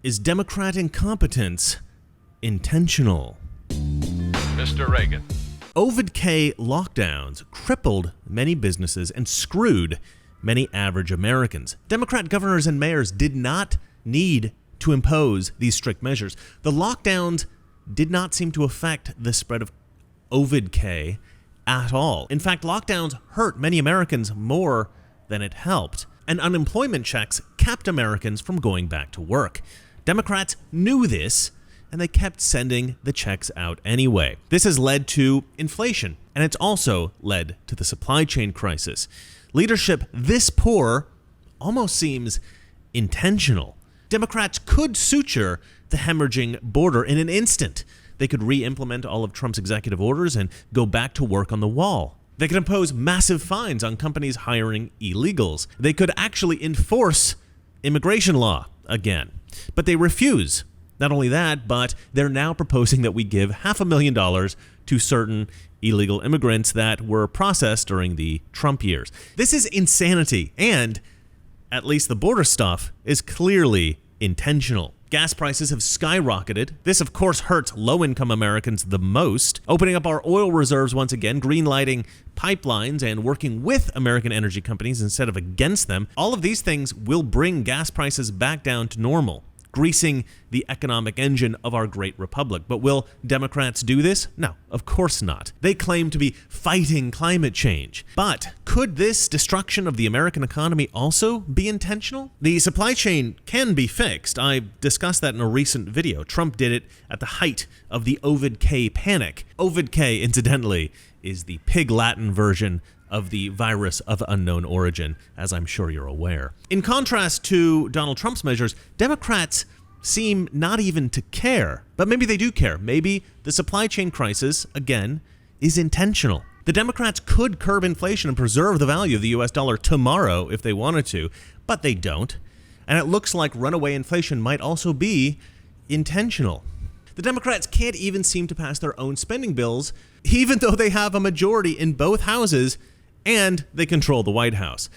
is Democrat incompetence intentional? Mr. Reagan. Ovid K lockdowns crippled many businesses and screwed many average Americans. Democrat governors and mayors did not need to impose these strict measures. The lockdowns did not seem to affect the spread of Ovid K at all. In fact, lockdowns hurt many Americans more than it helped, and unemployment checks kept Americans from going back to work. Democrats knew this, and they kept sending the checks out anyway. This has led to inflation, and it's also led to the supply chain crisis. Leadership this poor almost seems intentional. Democrats could suture the hemorrhaging border in an instant. They could re-implement all of Trump's executive orders and go back to work on the wall. They could impose massive fines on companies hiring illegals. They could actually enforce immigration law again. But they refuse. Not only that, but they're now proposing that we give $500,000 to certain illegal immigrants that were processed during the Trump years. This is insanity, and at least the border stuff is clearly intentional. Gas prices have skyrocketed. This, of course, hurts low-income Americans the most. Opening up our oil reserves once again, green-lighting pipelines, and working with American energy companies instead of against them. All of these things will bring gas prices back down to normal, greasing the economic engine of our great republic. But will Democrats do this? No, of course not. They claim to be fighting climate change. But could this destruction of the American economy also be intentional? The supply chain can be fixed. I discussed that in a recent video. Trump did it at the height of the Ovid K panic. Ovid K, incidentally, is the Pig Latin version of the virus of unknown origin, as I'm sure you're aware. In contrast to Donald Trump's measures, Democrats seem not even to care. But maybe they do care. Maybe the supply chain crisis, again, is intentional. The Democrats could curb inflation and preserve the value of the U.S. dollar tomorrow if they wanted to, but they don't. And it looks like runaway inflation might also be intentional. The Democrats can't even seem to pass their own spending bills, even though they have a majority in both houses and they control the White House.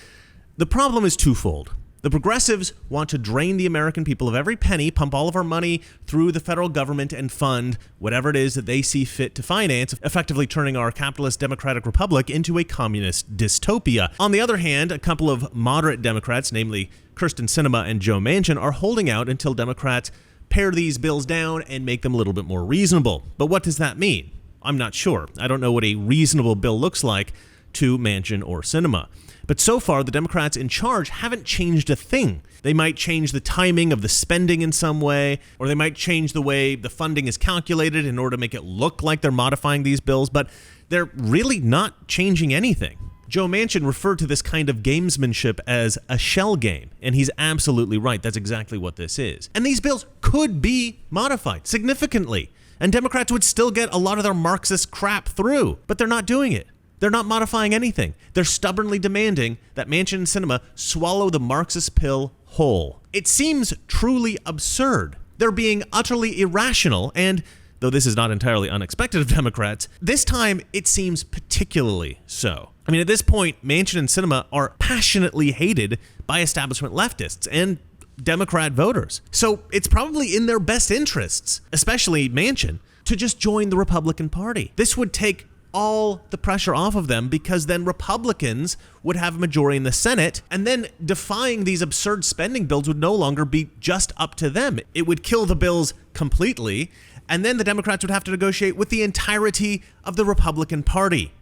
The problem is twofold. The progressives want to drain the American people of every penny, pump all of our money through the federal government and fund whatever it is that they see fit to finance, effectively turning our capitalist democratic republic into a communist dystopia. On the other hand, a couple of moderate Democrats, namely Kyrsten Sinema and Joe Manchin, are holding out until Democrats pare these bills down and make them a little bit more reasonable. But what does that mean? I'm not sure. I don't know what a reasonable bill looks like to Manchin or Sinema. But so far, the Democrats in charge haven't changed a thing. They might change the timing of the spending in some way, or they might change the way the funding is calculated in order to make it look like they're modifying these bills, but they're really not changing anything. Joe Manchin referred to this kind of gamesmanship as a shell game, and he's absolutely right. That's exactly what this is. And these bills could be modified significantly, and Democrats would still get a lot of their Marxist crap through, but they're not doing it. They're not modifying anything. They're stubbornly demanding that Manchin and Sinema swallow the Marxist pill whole. It seems truly absurd. They're being utterly irrational, and though this is not entirely unexpected of Democrats, this time it seems particularly so. I mean, at this point, Manchin and Sinema are passionately hated by establishment leftists and Democrat voters. So it's probably in their best interests, especially Manchin, to just join the Republican Party. This would take all the pressure off of them, because then Republicans would have a majority in the Senate, and then defying these absurd spending bills would no longer be just up to them. It would kill the bills completely, and then the Democrats would have to negotiate with the entirety of the Republican Party.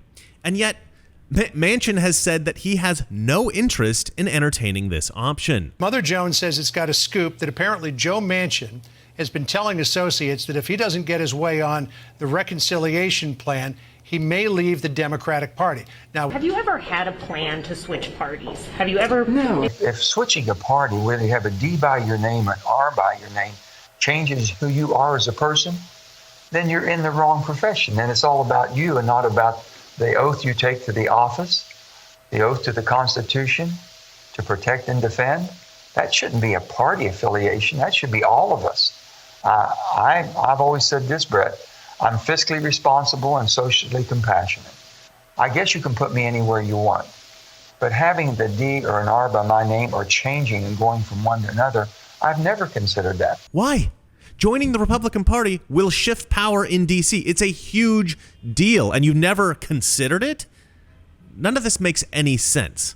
And yet, Manchin has said that he has no interest in entertaining this option. Mother Jones says it's got a scoop that apparently Joe Manchin has been telling associates that if he doesn't get his way on the reconciliation plan, he may leave the Democratic Party. Now, have you ever had a plan to switch parties? Have you ever? No. If switching a party, whether you have a D by your name or an R by your name, changes who you are as a person, then you're in the wrong profession. And it's all about you and not about the oath you take to the office, the oath to the Constitution, to protect and defend. That shouldn't be a party affiliation. That should be all of us. I've always said this, Brett. I'm fiscally responsible and socially compassionate. I guess you can put me anywhere you want. But having the D or an R by my name or changing and going from one to another, I've never considered that. Why? Joining the Republican Party will shift power in D.C. It's a huge deal, and you've never considered it? None of this makes any sense.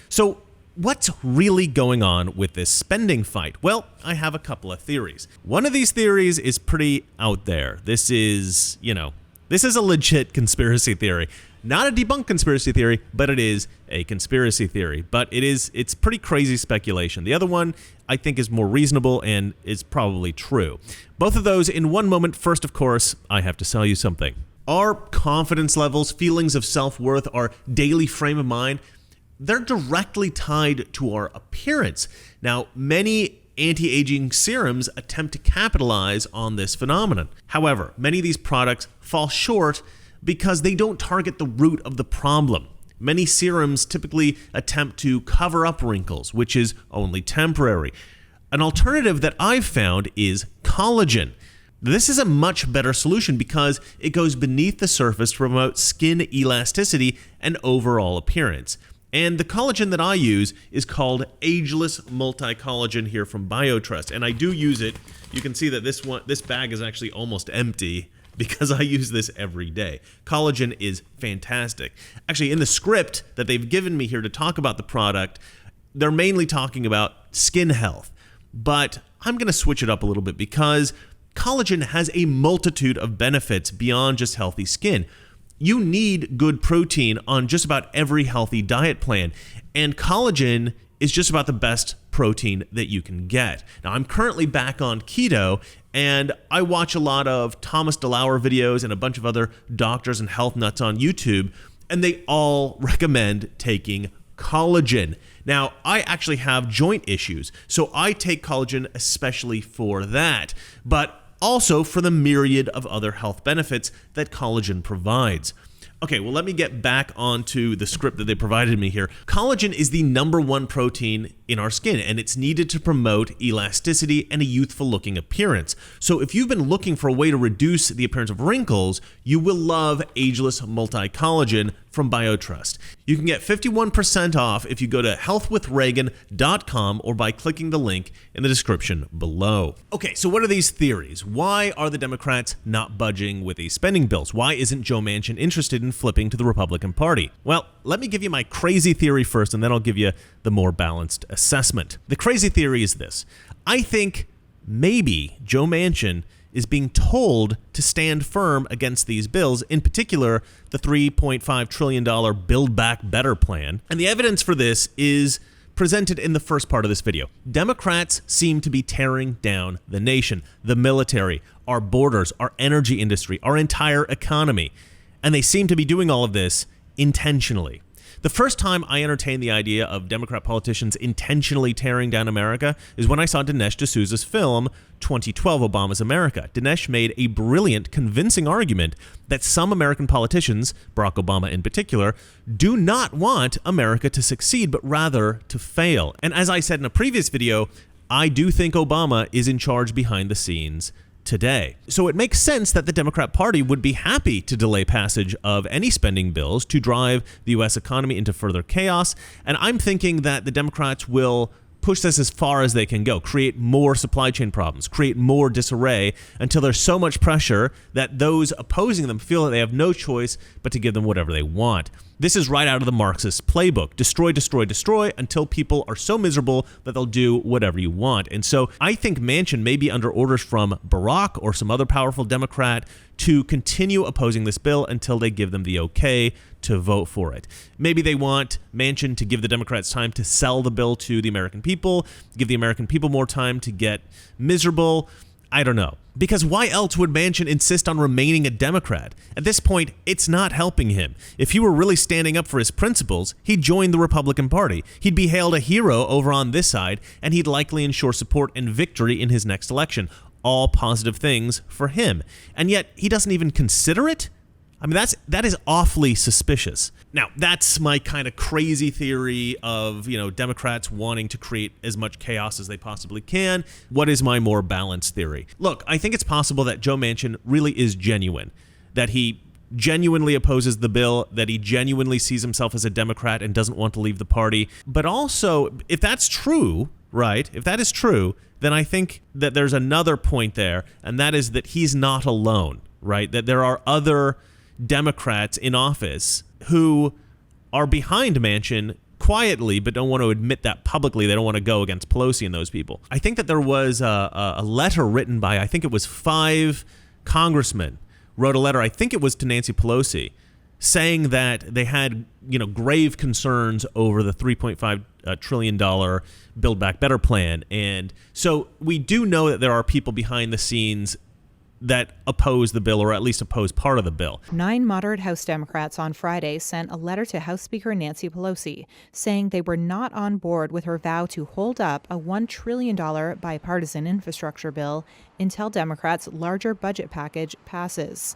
So what's really going on with this spending fight? Well, I have a couple of theories. One of these theories is pretty out there. This is a legit conspiracy theory. Not a debunked conspiracy theory, but it is a conspiracy theory. But it's pretty crazy speculation. The other one I think is more reasonable and is probably true. Both of those in one moment. First, of course, I have to sell you something. Our confidence levels, feelings of self-worth, our daily frame of mind, they're directly tied to our appearance. Now, many anti-aging serums attempt to capitalize on this phenomenon. However, many of these products fall short because they don't target the root of the problem. Many serums typically attempt to cover up wrinkles, which is only temporary. An alternative that I've found is collagen. This is a much better solution because it goes beneath the surface to promote skin elasticity and overall appearance. And the collagen that I use is called Ageless Multi-Collagen here from BioTrust, and I do use it. You can see that this bag is actually almost empty because I use this every day. Collagen is fantastic. Actually, in the script that they've given me here to talk about the product, they're mainly talking about skin health. But I'm going to switch it up a little bit because collagen has a multitude of benefits beyond just healthy skin. You need good protein on just about every healthy diet plan, and collagen is just about the best protein that you can get. Now, I'm currently back on keto, and I watch a lot of Thomas DeLauer videos and a bunch of other doctors and health nuts on YouTube, and they all recommend taking collagen. Now, I actually have joint issues, so I take collagen especially for that, but also for the myriad of other health benefits that collagen provides. Okay, well, let me get back onto the script that they provided me here. Collagen is the #1 protein in our skin, and it's needed to promote elasticity and a youthful-looking appearance. So if you've been looking for a way to reduce the appearance of wrinkles, you will love Ageless Multi-Collagen from BioTrust. You can get 51% off if you go to healthwithreagan.com or by clicking the link in the description below. Okay, so what are these theories? Why are the Democrats not budging with these spending bills? Why isn't Joe Manchin interested in flipping to the Republican Party? Well, let me give you my crazy theory first, and then I'll give you the more balanced assessment. The crazy theory is this. I think maybe Joe Manchin is being told to stand firm against these bills, in particular, the $3.5 trillion Build Back Better plan. And the evidence for this is presented in the first part of this video. Democrats seem to be tearing down the nation, the military, our borders, our energy industry, our entire economy. And they seem to be doing all of this intentionally. The first time I entertained the idea of Democrat politicians intentionally tearing down America is when I saw Dinesh D'Souza's film, 2012 Obama's America. Dinesh made a brilliant, convincing argument that some American politicians, Barack Obama in particular, do not want America to succeed, but rather to fail. And as I said in a previous video, I do think Obama is in charge behind the scenes today. So it makes sense that the Democrat Party would be happy to delay passage of any spending bills to drive the U.S. economy into further chaos. And I'm thinking that the Democrats will push this as far as they can go, create more supply chain problems, create more disarray until there's so much pressure that those opposing them feel that they have no choice but to give them whatever they want. This is right out of the Marxist playbook. Destroy, destroy, destroy until people are so miserable that they'll do whatever you want. And so I think Manchin may be under orders from Barack or some other powerful Democrat to continue opposing this bill until they give them the okay to vote for it. Maybe they want Manchin to give the Democrats time to sell the bill to the American people, give the American people more time to get miserable. I don't know. Because why else would Manchin insist on remaining a Democrat? At this point, it's not helping him. If he were really standing up for his principles, he'd join the Republican Party. He'd be hailed a hero over on this side, and he'd likely ensure support and victory in his next election. All positive things for him. And yet, he doesn't even consider it? I mean, that is awfully suspicious. Now, that's my kind of crazy theory of, Democrats wanting to create as much chaos as they possibly can. What is my more balanced theory? Look, I think it's possible that Joe Manchin really is genuine, that he genuinely opposes the bill, that he genuinely sees himself as a Democrat and doesn't want to leave the party. But also, if that's true, right, if that is true, then I think that there's another point there, and that is that he's not alone, right? That there are other Democrats in office who are behind Manchin quietly, but don't want to admit that publicly. They don't want to go against Pelosi and those people. I think that there was a letter written by, I think it was 5 congressmen, wrote a letter, I think it was to Nancy Pelosi, saying that they had, grave concerns over the $3.5 trillion Build Back Better plan. And so we do know that there are people behind the scenes that oppose the bill, or at least oppose part of the bill. 9 moderate House Democrats on Friday sent a letter to House Speaker Nancy Pelosi saying they were not on board with her vow to hold up a $1 trillion bipartisan infrastructure bill until Democrats' larger budget package passes.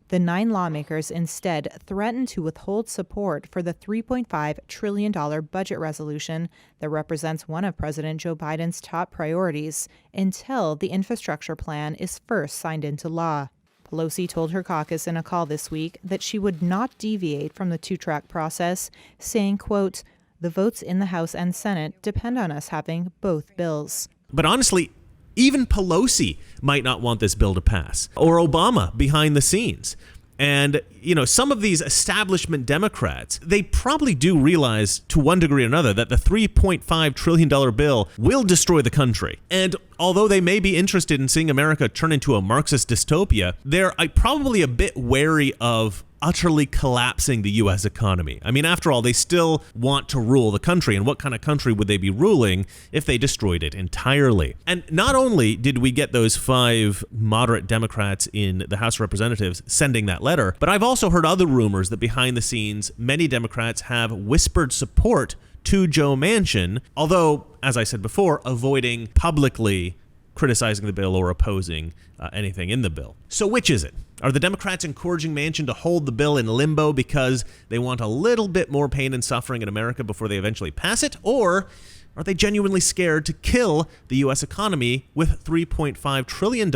The 9 lawmakers instead threatened to withhold support for the $3.5 trillion budget resolution that represents one of President Joe Biden's top priorities until the infrastructure plan is first signed into law. Pelosi told her caucus in a call this week that she would not deviate from the 2-track process, saying, quote, "The votes in the House and Senate depend on us having both bills." But honestly, even Pelosi might not want this bill to pass, or Obama behind the scenes. And, some of these establishment Democrats, they probably do realize to one degree or another that the $3.5 trillion bill will destroy the country. And although they may be interested in seeing America turn into a Marxist dystopia, they're probably a bit wary of utterly collapsing the U.S. economy. I mean, after all, they still want to rule the country, and what kind of country would they be ruling if they destroyed it entirely? And not only did we get those 5 moderate Democrats in the House of Representatives sending that letter, but I've also heard other rumors that behind the scenes, many Democrats have whispered support to Joe Manchin, although, as I said before, avoiding publicly criticizing the bill or opposing anything in the bill. So which is it? Are the Democrats encouraging Manchin to hold the bill in limbo because they want a little bit more pain and suffering in America before they eventually pass it? Or are they genuinely scared to kill the U.S. economy with $3.5 trillion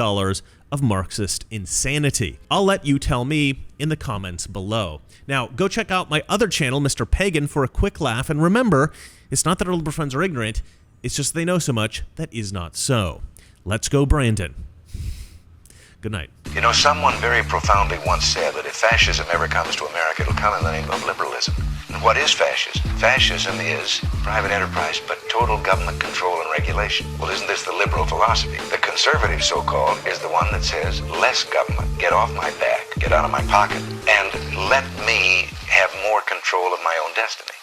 of Marxist insanity? I'll let you tell me in the comments below. Now, go check out my other channel, Mr. Pagan, for a quick laugh. And remember, it's not that our liberal friends are ignorant. It's just they know so much that is not so. Let's go, Brandon. Good night. Someone very profoundly once said that if fascism ever comes to America, it'll come in the name of liberalism. And what is fascism? Fascism is private enterprise, but total government control and regulation. Well, isn't this the liberal philosophy? The conservative, so-called, is the one that says, less government, get off my back, get out of my pocket, and let me have more control of my own destiny.